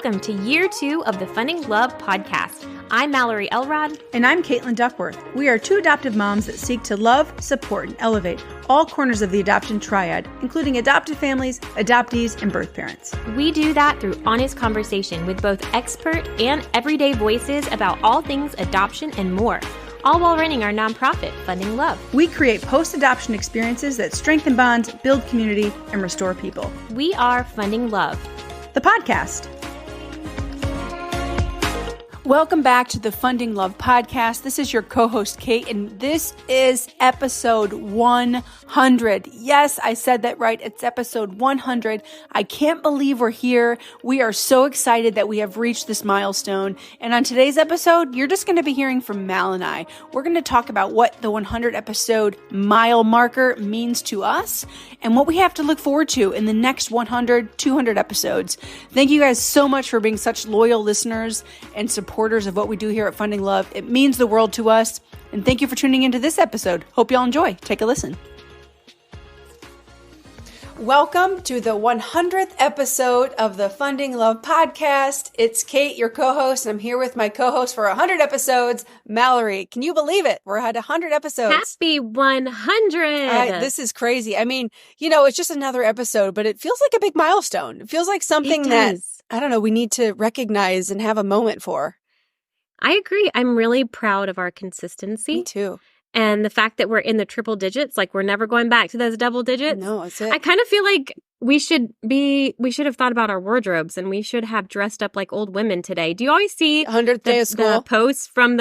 welcome to year 2 of the Funding Love podcast. I'm Mallory Elrod. And I'm Caitlin Duckworth. We are two adoptive moms that seek to love, support, and elevate all corners of the adoption triad, including adopted families, adoptees, and birth parents. We do that through honest conversation with both expert and everyday voices about all things adoption and more, all while running our nonprofit, Funding Love. We create post-adoption experiences that strengthen bonds, build community, and restore people. We are Funding Love, the podcast. Welcome back to the Funding Love podcast. This is your co-host, Kate, and this is episode 100. Yes, I said that right. It's episode 100. I can't believe we're here. We are so excited that we have reached this milestone. And on today's episode, you're just going to be hearing from Mal and I. We're going to talk about what the 100 episode mile marker means to us and what we have to look forward to in the next 100, 200 episodes. Thank you guys so much for being such loyal listeners and supporters of what we do here at Funding Love. It means the world to us. And thank you for tuning into this episode. Hope y'all enjoy. Take a listen. Welcome to the 100th episode of the Funding Love podcast. It's Kate, your co-host, and I'm here with my co-host for 100 episodes, Mallory. Can you believe it? We're at 100 episodes. Happy 100! This is crazy. I mean, it's just another episode, but it feels like a big milestone. It feels like something that, I don't know, we need to recognize and have a moment for. I agree. I'm really proud of our consistency. Me too. And the fact that we're in the triple digits, like we're never going back to those double digits. No, that's it. I kind of feel like we should have thought about our wardrobes and we should have dressed up like old women today. Do you always see 100th day of school the posts from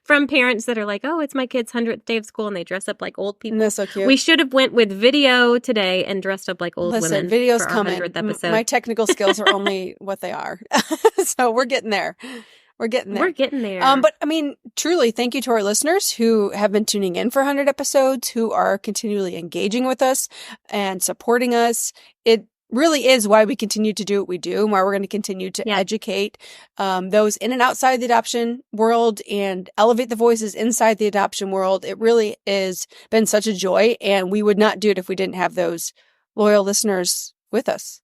from parents that are like, oh, it's my kid's 100th day of school and they dress up like old people? That's so cute. We should have went with video today and dressed up like old women. Video's for coming. 100th episode. My technical skills are only what they are. So we're getting there. We're getting there. But I mean, truly, thank you to our listeners who have been tuning in for 100 episodes, who are continually engaging with us and supporting us. It really is why we continue to do what we do, and why we're going to continue to educate those in and outside the adoption world and elevate the voices inside the adoption world. It really has been such a joy, and we would not do it if we didn't have those loyal listeners with us.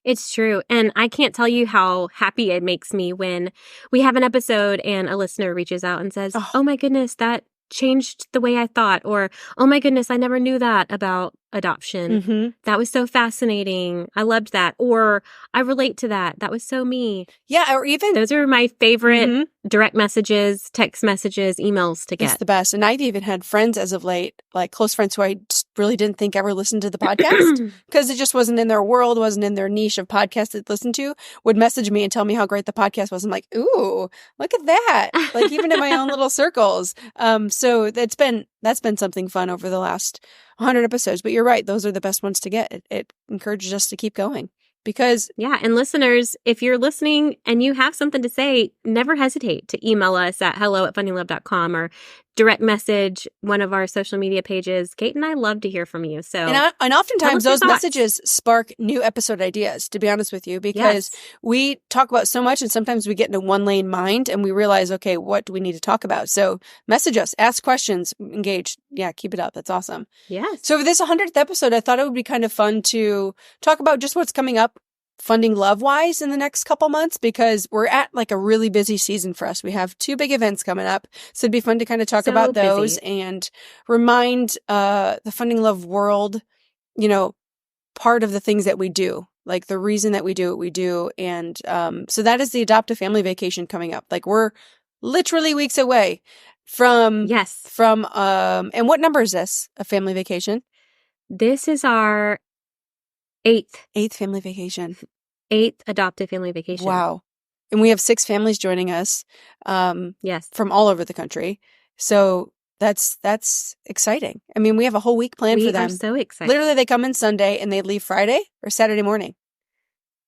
It's true. And I can't tell you how happy it makes me when we have an episode and a listener reaches out and says, oh my goodness, that changed the way I thought. Or, oh my goodness, I never knew that about adoption. Mm-hmm. That was so fascinating. I loved that. Or I relate to that. That was so me. Yeah. Or even those are my favorite direct messages, text messages, emails to get. It's the best. And I've even had friends as of late, like close friends who I just really didn't think ever listened to the podcast because it just wasn't in their world, wasn't in their niche of podcasts they'd listen to, would message me and tell me how great the podcast was. I'm like, ooh, look at that. Like even in my own little circles. So that's been something fun over the last 100 episodes. But you're right. Those are the best ones to get. It encourages us to keep going. Because and listeners, if you're listening and you have something to say, never hesitate to email us at hello@fundinglove.com or direct message one of our social media pages. Kate and I love to hear from you. So and oftentimes those messages spark new episode ideas, to be honest with you, because we talk about so much and sometimes we get in a one-lane mind and we realize, okay, what do we need to talk about? So message us, ask questions, engage. Yeah, keep it up. That's awesome. Yes. So for this 100th episode, I thought it would be kind of fun to talk about just what's coming up Funding Love wise in the next couple months, because we're at like a really busy season for us. We have 2 big events coming up. So it'd be fun to kind of talk about those and remind the Funding Love world, part of the things that we do, like the reason that we do what we do. And so that is the Adoptive Family Vacation coming up. Like we're literally weeks away from and what number is this? A family vacation? This is our 8th family vacation. 8th adoptive family vacation. Wow. And we have 6 families joining us. From all over the country. So that's exciting. I mean, we have a whole week planned for them. We are so excited. Literally, they come in Sunday and they leave Friday or Saturday morning.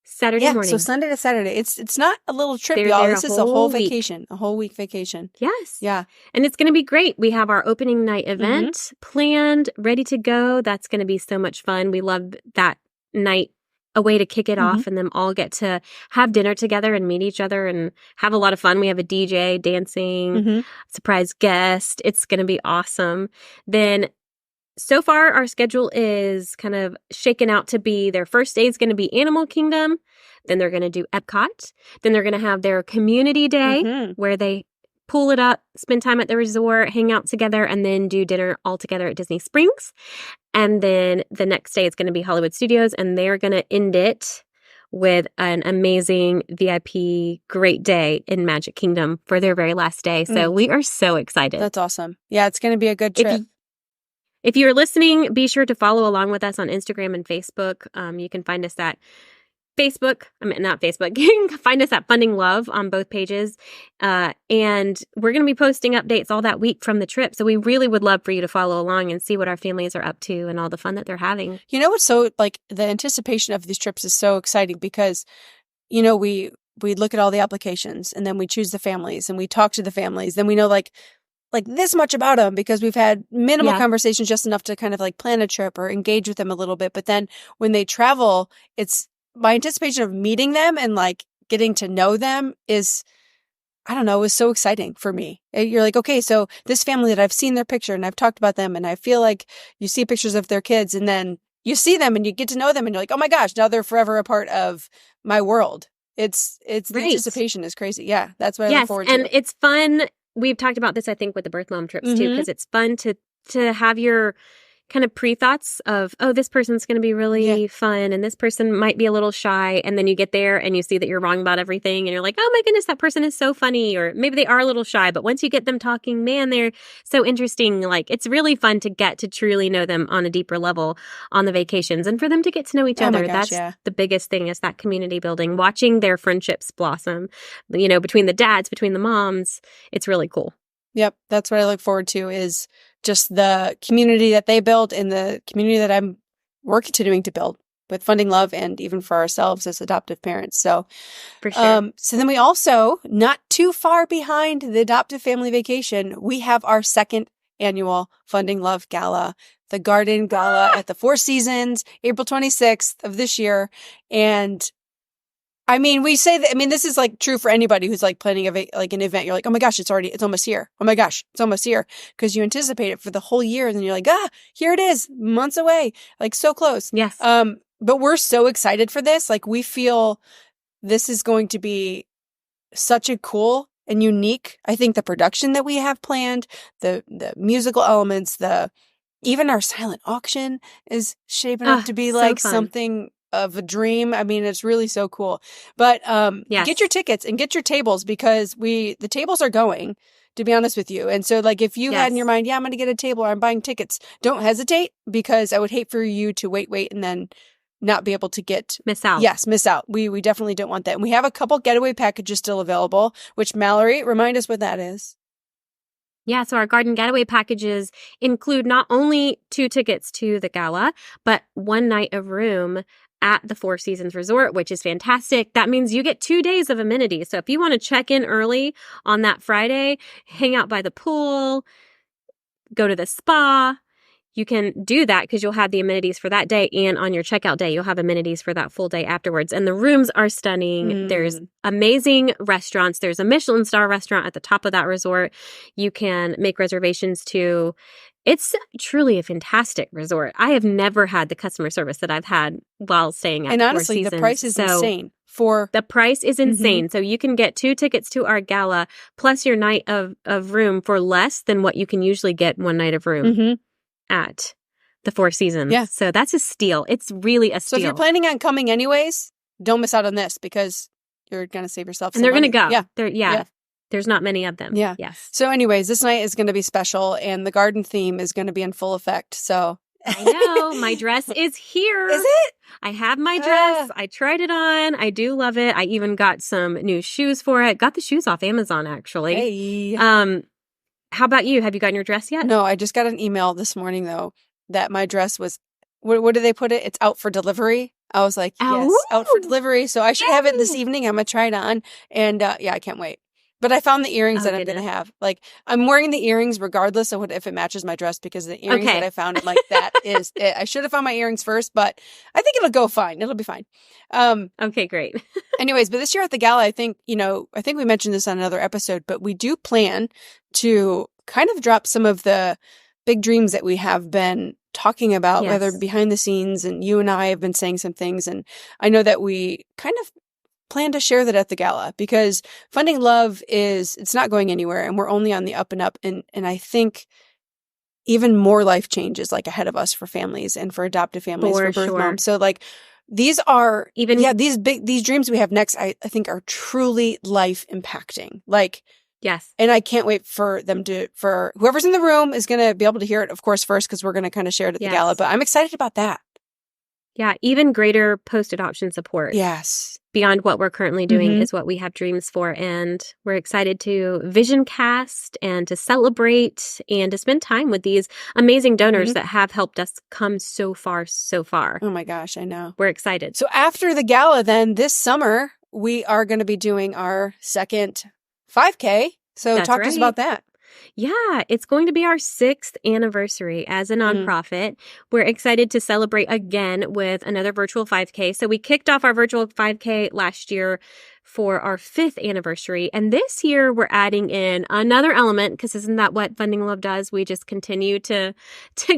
Saturday morning. So Sunday to Saturday. It's not a little trip, y'all. This is a whole vacation, a whole week vacation. Yes. Yeah. And it's going to be great. We have our opening night event planned, ready to go. That's going to be so much fun. We love that night, a way to kick it off, and then all get to have dinner together and meet each other and have a lot of fun. We have a DJ dancing, surprise guest. It's going to be awesome. Then so far, our schedule is kind of shaken out to be their first day is going to be Animal Kingdom. Then they're going to do Epcot. Then they're going to have their community day where they pull it up, spend time at the resort, hang out together, and then do dinner all together at Disney Springs. And then the next day it's going to be Hollywood Studios, and they're going to end it with an amazing VIP great day in Magic Kingdom for their very last day. So we are so excited. That's awesome. Yeah, it's going to be a good trip. If you're listening, be sure to follow along with us on Instagram and Facebook. You can find us at not Facebook. You can find us at Funding Love on both pages. And we're going to be posting updates all that week from the trip. So we really would love for you to follow along and see what our families are up to and all the fun that they're having. You know what's so, like, the anticipation of these trips is so exciting because, you know, we look at all the applications and then we choose the families and we talk to the families. Then we know like this much about them because we've had minimal conversations, just enough to kind of like plan a trip or engage with them a little bit. But then when they travel, it's my anticipation of meeting them and like getting to know them is, I don't know, is so exciting for me. You're like, okay, so this family that I've seen their picture and I've talked about them and I feel like you see pictures of their kids and then you see them and you get to know them and you're like, oh my gosh, now they're forever a part of my world. It's the anticipation is crazy. Yeah, that's what I look forward to. And it's fun. We've talked about this, I think, with the birth mom trips too, because it's fun to have your kind of pre-thoughts of, oh, this person's going to be really fun and this person might be a little shy. And then you get there and you see that you're wrong about everything and you're like, oh my goodness, that person is so funny. Or maybe they are a little shy, but once you get them talking, man, they're so interesting. Like, it's really fun to get to truly know them on a deeper level on the vacations and for them to get to know each other. That's the biggest thing, is that community building, watching their friendships blossom, you know, between the dads, between the moms. It's really cool. Yep. That's what I look forward to, is just the community that they built and the community that I'm continuing to build with Funding Love and even for ourselves as adoptive parents. So, for sure. So then we also, not too far behind the adoptive family vacation, we have our second annual Funding Love Gala, the Garden Gala at the Four Seasons, April 26th of this year. And I mean, we say that, I mean, this is like true for anybody who's like planning like an event. You're like, oh my gosh, it's almost here. Oh my gosh, it's almost here. Because you anticipate it for the whole year. And then you're like, here it is, months away, like so close. Yes. But we're so excited for this. Like, we feel this is going to be such a cool and unique, I think, the production that we have planned, the musical elements, even our silent auction is shaping up to be like something of a dream. I mean, it's really so cool. But get your tickets and get your tables, because the tables are going, to be honest with you. And so, like, if you had in your mind, I'm going to get a table or I'm buying tickets, don't hesitate, because I would hate for you to wait and then not be able to miss out. Yes, miss out. We definitely don't want that. And we have a couple getaway packages still available, which, Mallory, remind us what that is. Yeah, so our garden getaway packages include not only 2 tickets to the gala, but 1 night of room at the Four Seasons Resort, which is fantastic. That means you get 2 days of amenities. So if you want to check in early on that Friday, hang out by the pool, go to the spa, you can do that because you'll have the amenities for that day. And on your checkout day, you'll have amenities for that full day afterwards. And the rooms are stunning. There's amazing restaurants. There's a Michelin star restaurant at the top of that resort. You can make reservations to. It's truly a fantastic resort. I have never had the customer service that I've had while staying at And Four honestly, Seasons. the price is insane. The price is insane. So you can get 2 tickets to our gala plus your night of room for less than what you can usually get 1 night of room at the Four Seasons. Yeah. So that's a steal. It's really a steal. So if you're planning on coming anyways, don't miss out on this, because you're going to save yourself some money. money. And they're going to go. Yeah. There's not many of them. Yeah. Yes. So anyways, this night is going to be special, and the garden theme is going to be in full effect. So I know. My dress is here. Is it? I have my dress. I tried it on. I do love it. I even got some new shoes for it. Got the shoes off Amazon, actually. Hey. How about you? Have you gotten your dress yet? No, I just got an email this morning, though, that my dress was, what do they put it? It's out for delivery. I was like, yes, out for delivery. So I should have it this evening. I'm going to try it on. And I can't wait. But I found the earrings that I'm going to have. Like, I'm wearing the earrings regardless of if it matches my dress, because the earrings that I found, I'm like, that is it. I should have found my earrings first, but I think it'll go fine. It'll be fine. Okay, great. Anyways, but this year at the gala, I think we mentioned this on another episode, but we do plan to kind of drop some of the big dreams that we have been talking about, whether behind the scenes, and you and I have been saying some things. And I know that we kind of plan to share that at the gala, because Funding Love it's not going anywhere, and we're only on the up and up. And I think even more life changes like ahead of us for families and for adoptive families, for birth moms. So like these are these dreams we have next, I think are truly life impacting. Like, yes. And I can't wait for whoever's in the room is going to be able to hear it, of course, first, because we're going to kind of share it at the gala. But I'm excited about that. Yeah. Even greater post-adoption support. Yes. Beyond what we're currently doing is what we have dreams for. And we're excited to vision cast and to celebrate and to spend time with these amazing donors that have helped us come so far, so far. Oh my gosh, I know. We're excited. So after the gala, then this summer, we are going to be doing our second 5K. So talk to us about that. Yeah, it's going to be our 6th anniversary as a nonprofit. We're excited to celebrate again with another virtual 5K. So we kicked off our virtual 5K last year for our 5th anniversary. And this year we're adding in another element, because isn't that what Funding Love does? We just continue to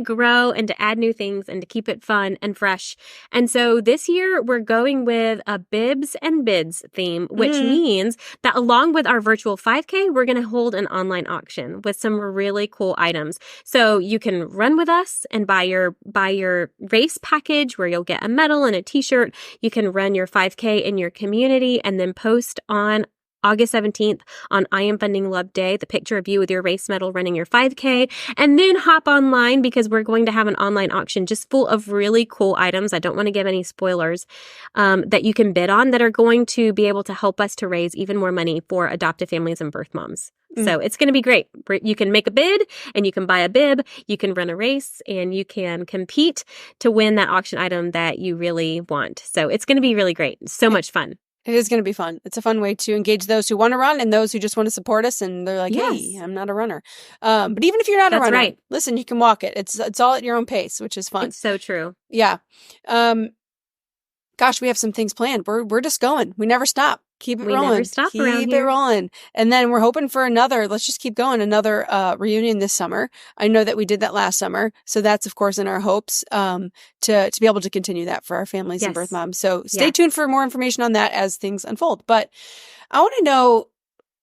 grow and to add new things and to keep it fun and fresh. And so this year we're going with a Bibs and Bids theme, which means that along with our virtual 5K, we're going to hold an online auction with some really cool items. So you can run with us and buy your race package where you'll get a medal and a t-shirt. You can run your 5K in your community and then post on August 17th on I Am Funding Love Day, the picture of you with your race medal running your 5K, and then hop online because we're going to have an online auction just full of really cool items. I don't want to give any spoilers that you can bid on that are going to be able to help us to raise even more money for adoptive families and birth moms. So it's going to be great. You can make a bid and you can buy a bib, you can run a race, and you can compete to win that auction item that you really want. So it's going to be really great. So much fun. It is going to be fun. It's a fun way to engage those who want to run and those who just want to support us. And they're like, hey, I'm not a runner. But even if you're not a runner, listen, you can walk it. It's all at your own pace, which is fun. It's so true. Yeah. Gosh, we have some things planned. We're just going. We never stop. Keep it rolling. Never stop around here. Keep it rolling. And then we're hoping for let's just keep going, another reunion this summer. I know that we did that last summer. So that's, of course, in our hopes to be able to continue that for our families and birth moms. So stay tuned for more information on that as things unfold. But I want to know,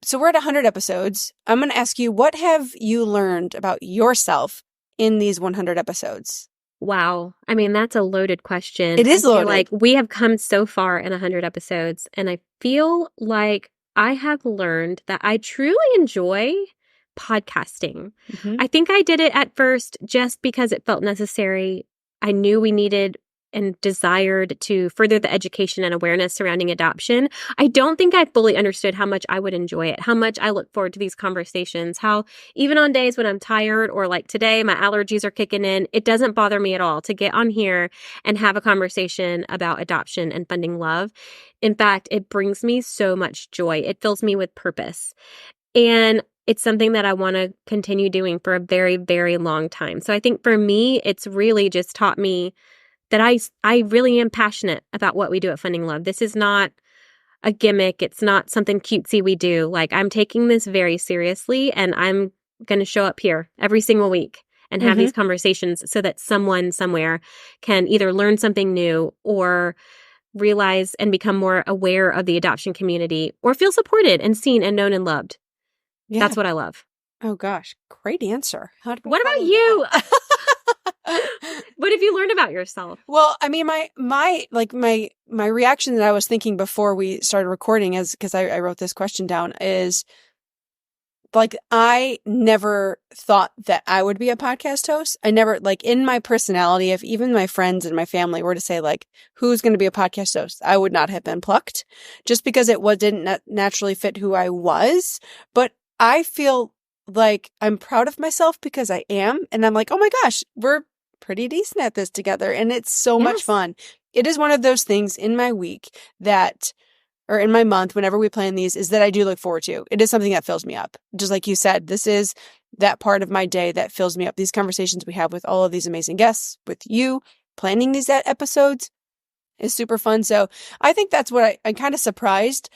so we're at 100 episodes. I'm going to ask you, what have you learned about yourself in these 100 episodes? Wow. I mean, that's a loaded question. It is loaded. Like we have come so far in 100 episodes, and I feel like I have learned that I truly enjoy podcasting. I think I did it at first just because it felt necessary. I knew we needed and desired to further the education and awareness surrounding adoption. I don't think I fully understood how much I would enjoy it, how much I look forward to these conversations, how even on days when I'm tired or like today, my allergies are kicking in, it doesn't bother me at all to get on here and have a conversation about adoption and Funding Love. In fact, it brings me so much joy. It fills me with purpose. And it's something that I want to continue doing for a very, very long time. So I think for me, it's really just taught me that I really am passionate about what we do at Funding Love. This is not a gimmick. It's not something cutesy we do. Like, I'm taking this very seriously, and I'm going to show up here every single week and have these conversations so that someone somewhere can either learn something new or realize and become more aware of the adoption community or feel supported and seen and known and loved. Yeah. That's what I love. Oh, gosh. Great answer. What about you? What have you learned about yourself? Well, I mean, my reaction that I was thinking before we started recording is, because I wrote this question down, is like, I never thought that I would be a podcast host. I never, like, in my personality, if even my friends and my family were to say, like, who's going to be a podcast host, I would not have been plucked just because it didn't naturally fit who I was. But I feel like I'm proud of myself because I am. And I'm like, oh my gosh, we're pretty decent at this together. And it's so much fun. It is one of those things in my week or in my month, whenever we plan these, is that I do look forward to. It is something that fills me up. Just like you said, this is that part of my day that fills me up. These conversations we have with all of these amazing guests, with you, planning these episodes is super fun. So I think that's what I kind of surprised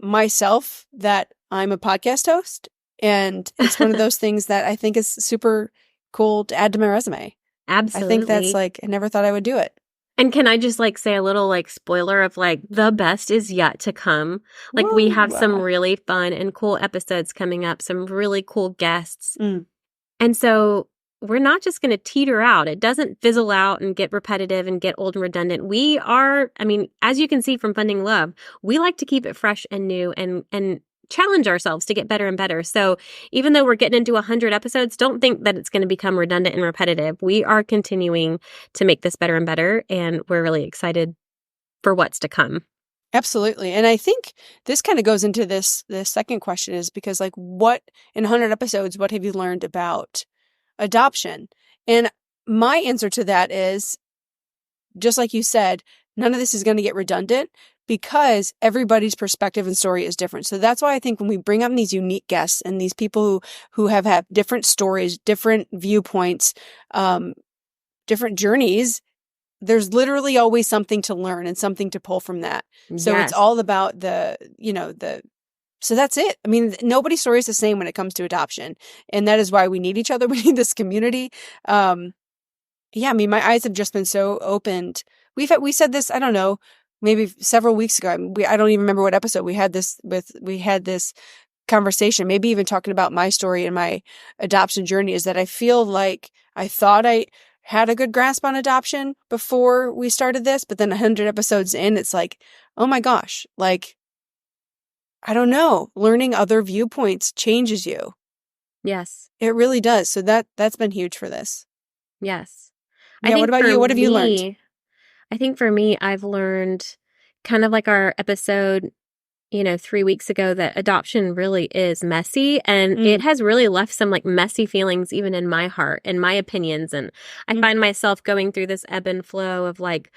myself that I'm a podcast host. And it's one of those things that I think is super cool to add to my resume. Absolutely. I think that's like, I never thought I would do it. And can I just like say a little like spoiler of like the best is yet to come? Like we have some really fun and cool episodes coming up, some really cool guests. And so we're not just going to teeter out. It doesn't fizzle out and get repetitive and get old and redundant. We are, I mean, as you can see from Funding Love, we like to keep it fresh and new and challenge ourselves to get better and better. So even though we're getting into 100 episodes, don't think that it's going to become redundant and repetitive. We are continuing to make this better and better, and we're really excited for what's to come. Absolutely. And I think this kind of goes into this second question, is because like, what in 100 episodes, what have you learned about adoption? And my answer to that is, just like you said, none of this is going to get redundant, because everybody's perspective and story is different. So that's why I think when we bring up these unique guests and these people who have had different stories, different viewpoints, different journeys, there's literally always something to learn and something to pull from that. So It's all about so that's it. I mean, nobody's story is the same when it comes to adoption. And that is why we need each other. We need this community. I mean, my eyes have just been so opened. We said this, I don't know, maybe several weeks ago. I don't even remember what episode we had this conversation, maybe even talking about my story and my adoption journey, is that I feel like I thought I had a good grasp on adoption before we started this, but then 100 episodes in, it's like, oh my gosh, like, I don't know, learning other viewpoints changes you. Yes. It really does. So that's been huge for this. Yes. Yeah, what about you? What have you learned? I think for me, I've learned kind of like our episode, 3 weeks ago, that adoption really is messy, and it has really left some like messy feelings even in my heart and my opinions. And I find myself going through this ebb and flow of like,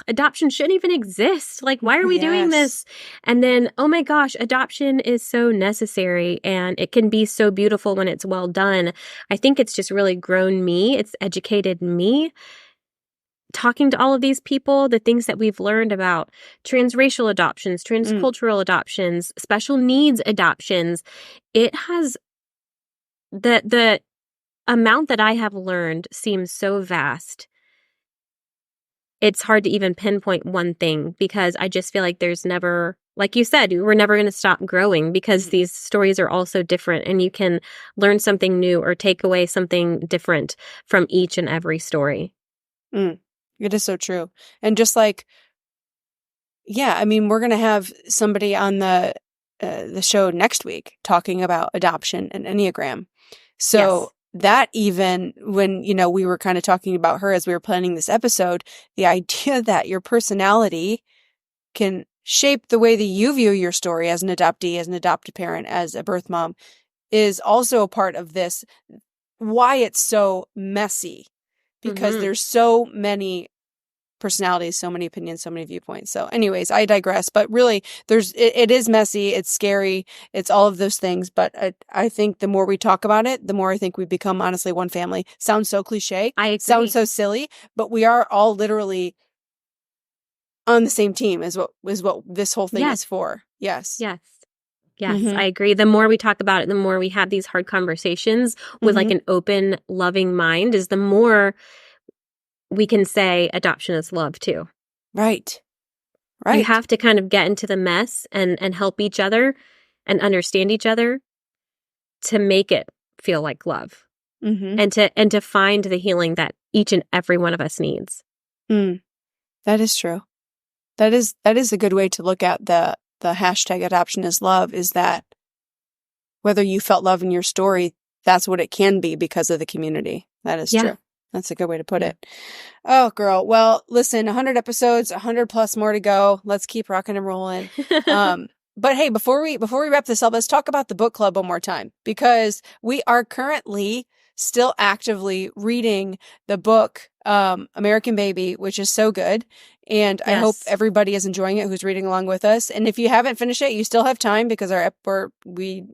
adoption shouldn't even exist. Like, why are we doing this? And then, oh my gosh, adoption is so necessary, and it can be so beautiful when it's well done. I think it's just really grown me. It's educated me. Talking to all of these people, the things that we've learned about transracial adoptions, transcultural adoptions, special needs adoptions, it has the amount that I have learned seems so vast. It's hard to even pinpoint one thing, because I just feel like there's never, like you said, we're never going to stop growing, because these stories are all so different, and you can learn something new or take away something different from each and every story. It is so true. And just like, I mean, we're going to have somebody on the show next week talking about adoption and Enneagram. So that, even when, we were kind of talking about her as we were planning this episode, the idea that your personality can shape the way that you view your story as an adoptee, as an adopted parent, as a birth mom, is also a part of this, why it's so messy. Because there's so many personalities, so many opinions, so many viewpoints. So anyways, I digress, but really it is messy. It's scary. It's all of those things. But I think the more we talk about it, the more I think we become honestly one family. Sounds so cliche. I agree. Sounds so silly, but we are all literally on the same team is what this whole thing is for. Yes. Yes. Yes, I agree. The more we talk about it, the more we have these hard conversations with like an open, loving mind, is the more we can say adoption is love too. Right. You have to kind of get into the mess and help each other and understand each other to make it feel like love, and to find the healing that each and every one of us needs. That is true. That is a good way to look at the hashtag adoption is love, is that whether you felt love in your story, that's what it can be because of the community. That is true. That's a good way to put it. Oh, girl. Well, listen, 100 episodes, 100 plus more to go. Let's keep rocking and rolling. But hey, before we wrap this up, let's talk about the book club one more time, because we are currently still actively reading the book, American Baby, which is so good. And I hope everybody is enjoying it who's reading along with us. And if you haven't finished it, you still have time, because we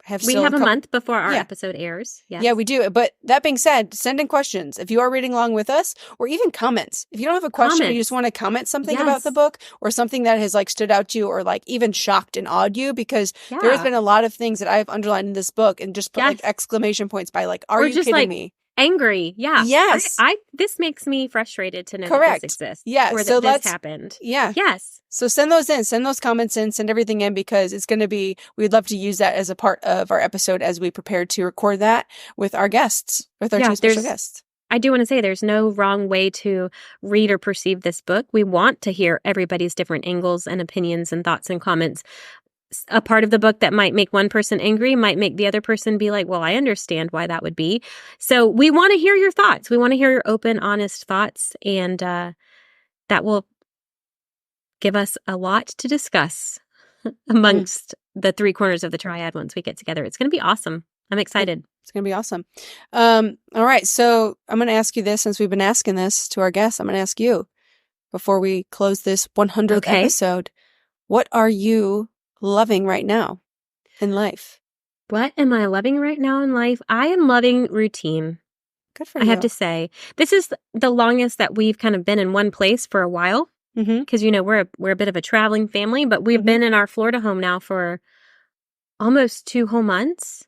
have a month before our episode airs. Yes. Yeah, we do. But that being said, send in questions if you are reading along with us, or even comments. If you don't have a question, you just want to comment something about the book, or something that has like stood out to you, or like even shocked and awed you, because there has been a lot of things that I've underlined in this book and just put like exclamation points by like, are you kidding me? angry. Yeah. Yes. This makes me frustrated to know Correct. that this exists. Yeah. Or So that this happened. Yeah. Yes. So send those in, send those comments in, send everything in, because it's going to be, we'd love to use that as a part of our episode as we prepare to record that with our guests, with our two special guests. I do want to say there's no wrong way to read or perceive this book. We want to hear everybody's different angles and opinions and thoughts and comments. A part of the book that might make one person angry might make the other person be like, well, I understand why that would be. So we want to hear your thoughts. We want to hear your open, honest thoughts. And that will give us a lot to discuss amongst the three corners of the triad once we get together. It's going to be awesome. I'm excited. It's going to be awesome. All right. So I'm going to ask you this, since we've been asking this to our guests. I'm going to ask you before we close this 100th episode. What are you loving right now in life? What am I loving right now in life? I am loving routine. Good for you. I have to say, this is the longest that we've kind of been in one place for a while. Because, we're a bit of a traveling family, but we've been in our Florida home now for almost 2 whole months.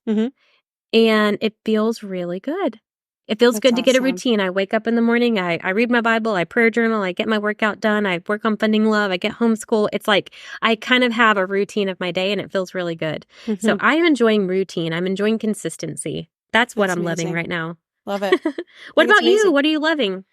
And it feels really good. It feels good to get a routine. I wake up in the morning, I read my Bible, I prayer journal, I get my workout done, I work on Funding Love, I get homeschool. It's like I kind of have a routine of my day, and it feels really good. So I am enjoying routine. I'm enjoying consistency. That's what I'm loving right now. Love it. What about you? What are you loving?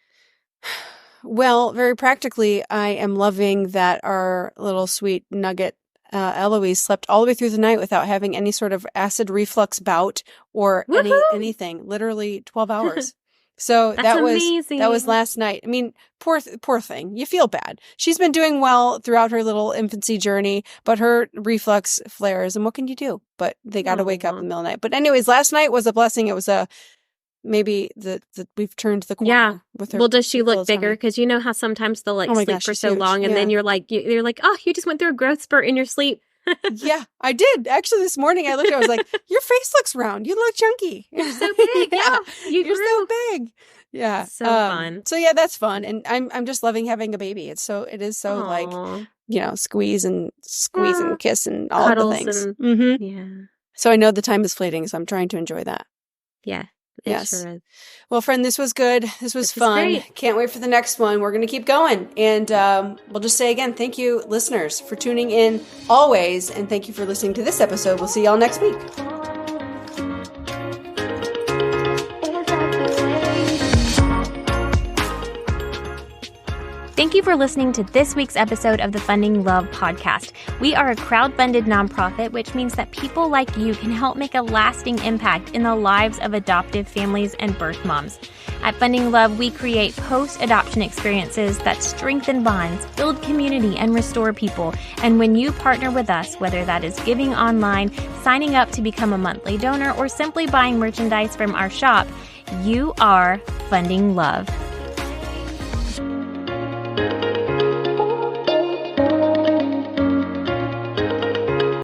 Well, very practically, I am loving that our little sweet nugget, Eloise, slept all the way through the night without having any sort of acid reflux bout or anything. Literally 12 hours. So that was last night. I mean, poor thing. You feel bad. She's been doing well throughout her little infancy journey, but her reflux flares, and what can you do? But they got to wake up in the middle of the night. But anyways, last night was a blessing. It was maybe we've turned the corner with her. Well, does she look bigger? Because you know how sometimes they'll sleep for so long, and then you're like, oh, you just went through a growth spurt in your sleep. Yeah, I did. Actually, this morning I looked at her, I was like, your face looks round. You look chunky. You're so big. Yeah. You're so big. Yeah. So fun. So yeah, that's fun. And I'm just loving having a baby. It is so Aww. like, squeeze and kiss and all Cuddles the things. Yeah. So I know the time is fleeting, so I'm trying to enjoy that. Yeah. Yes. Sure is. Well, friend, this was good. This was fun. Great. Can't wait for the next one. We're going to keep going. And we'll just say again, thank you, listeners, for tuning in always. And thank you for listening to this episode. We'll see y'all next week. Thank you for listening to this week's episode of the Funding Love podcast. We are a crowd-funded nonprofit, which means that people like you can help make a lasting impact in the lives of adoptive families and birth moms. At Funding Love, we create post-adoption experiences that strengthen bonds, build community, and restore people. And when you partner with us, whether that is giving online, signing up to become a monthly donor, or simply buying merchandise from our shop, you are funding love.